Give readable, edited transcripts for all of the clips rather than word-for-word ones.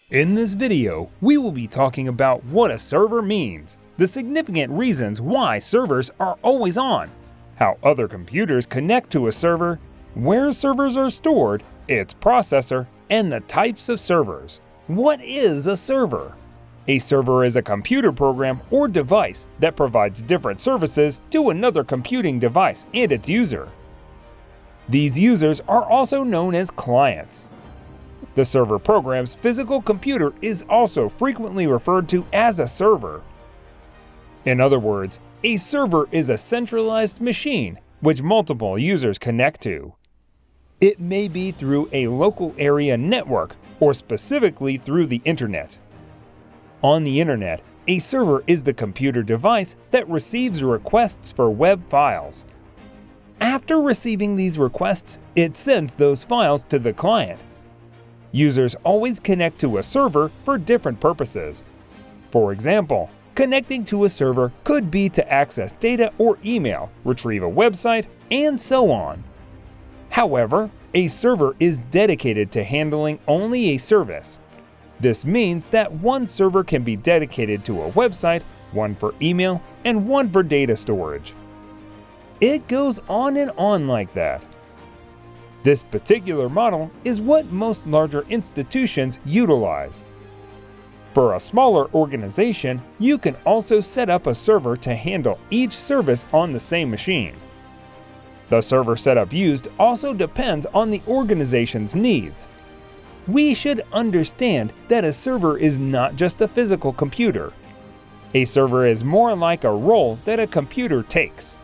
In this video, we will be talking about what a server means, the significant reasons why servers are always on, how other computers connect to a server, where servers are stored, its processor, and the types of servers. What is a server? A server is a computer program or device that provides different services to another computing device and its user. These users are also known as clients. The server program's physical computer is also frequently referred to as a server. In other words, a server is a centralized machine which multiple users connect to. It may be through a local area network or specifically through the internet. On the internet, a server is the computer device that receives requests for web files. After receiving these requests, it sends those files to the client. Users always connect to a server for different purposes. For example, connecting to a server could be to access data or email, retrieve a website, and so on. However, a server is dedicated to handling only a service. This means that one server can be dedicated to a website, one for email, and one for data storage. It goes on and on like that. This particular model is what most larger institutions utilize. For a smaller organization, you can also set up a server to handle each service on the same machine. The server setup used also depends on the organization's needs. We should understand that a server is not just a physical computer. A server is more like a role that a computer takes.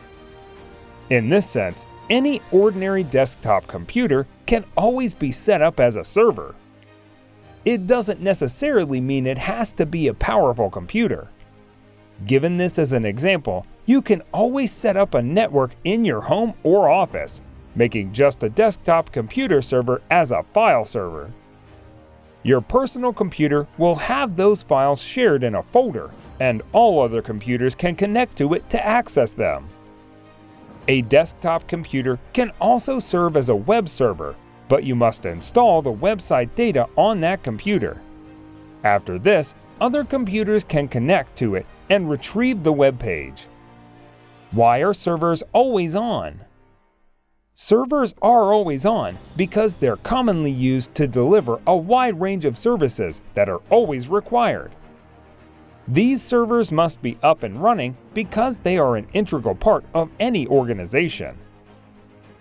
In this sense, any ordinary desktop computer can always be set up as a server. It doesn't necessarily mean it has to be a powerful computer. Given this as an example, you can always set up a network in your home or office, making just a desktop computer server as a file server. Your personal computer will have those files shared in a folder, and all other computers can connect to it to access them. A desktop computer can also serve as a web server, but you must install the website data on that computer. After this, other computers can connect to it and retrieve the web page. Why are servers always on? Servers are always on because they're commonly used to deliver a wide range of services that are always required. These servers must be up and running because they are an integral part of any organization.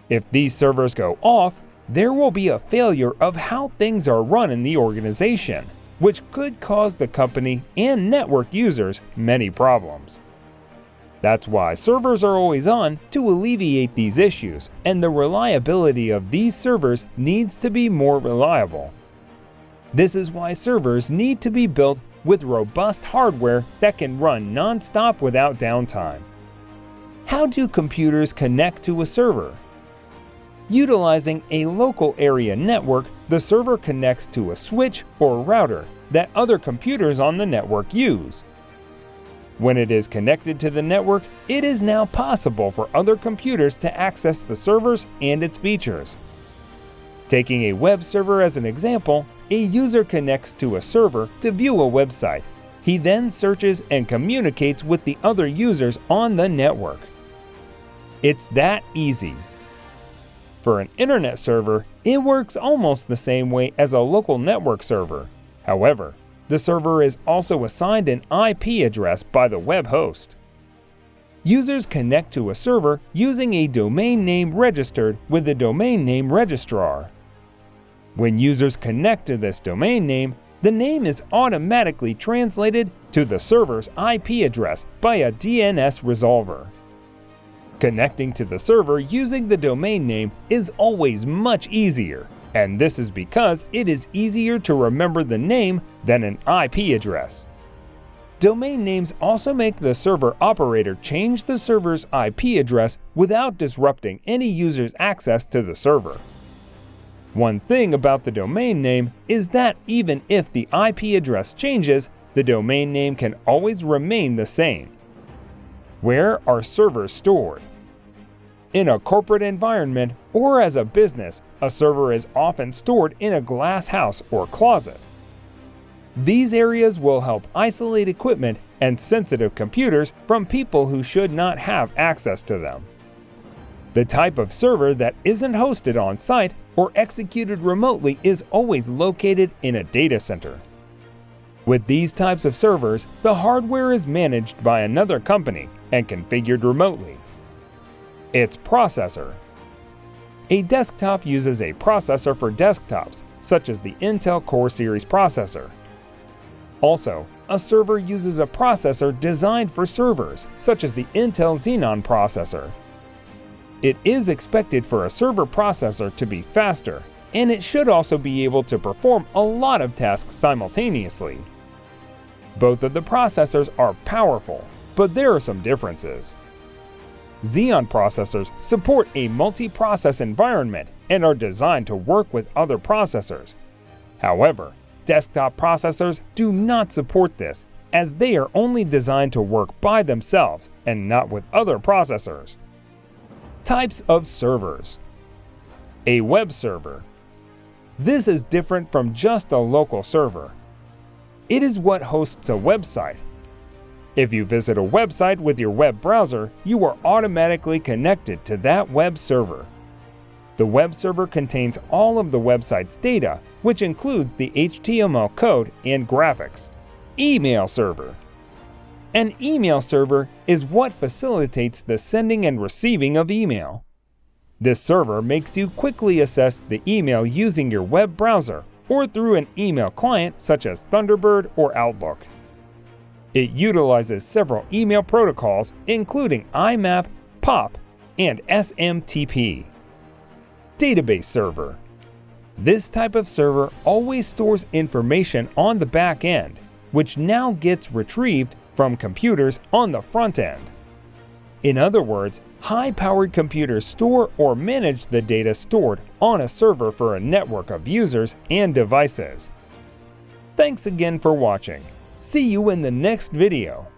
If these servers go off, there will be a failure of how things are run in the organization, which could cause the company and network users many problems. That's why servers are always on to alleviate these issues, and the reliability of these servers needs to be more reliable. This is why servers need to be built with robust hardware that can run non-stop without downtime. How do computers connect to a server? Utilizing a local area network, the server connects to a switch or router that other computers on the network use. When it is connected to the network, it is now possible for other computers to access the servers and its features. Taking a web server as an example, a user connects to a server to view a website. He then searches and communicates with the other users on the network. It's that easy. For an internet server, it works almost the same way as a local network server. However, the server is also assigned an IP address by the web host. Users connect to a server using a domain name registered with the domain name registrar. When users connect to this domain name, the name is automatically translated to the server's IP address by a DNS resolver. Connecting to the server using the domain name is always much easier, and this is because it is easier to remember the name than an IP address. Domain names also make the server operator change the server's IP address without disrupting any user's access to the server. One thing about the domain name is that even if the IP address changes, the domain name can always remain the same. Where are servers stored? In a corporate environment or as a business, a server is often stored in a glass house or closet. These areas will help isolate equipment and sensitive computers from people who should not have access to them. The type of server that isn't hosted on site or executed remotely is always located in a data center. With these types of servers, the hardware is managed by another company and configured remotely. Its processor. A desktop uses a processor for desktops, such as the Intel Core Series processor. Also, a server uses a processor designed for servers, such as the Intel Xenon processor. It is expected for a server processor to be faster, and it should also be able to perform a lot of tasks simultaneously. Both of the processors are powerful, but there are some differences. Xeon processors support a multi-process environment and are designed to work with other processors. However, desktop processors do not support this, as they are only designed to work by themselves and not with other processors. Types of servers. A web server. This is different from just a local server. It is what hosts a website. If you visit a website with your web browser, you are automatically connected to that web server. The web server contains all of the website's data, which includes the HTML code and graphics. Email server. An email server is what facilitates the sending and receiving of email. This server makes you quickly assess the email using your web browser or through an email client such as Thunderbird or Outlook. It utilizes several email protocols including IMAP, POP, and SMTP. Database server. This type of server always stores information on the back end, which now gets retrieved from computers on the front end. In other words, high-powered computers store or manage the data stored on a server for a network of users and devices. Thanks again for watching. See you in the next video.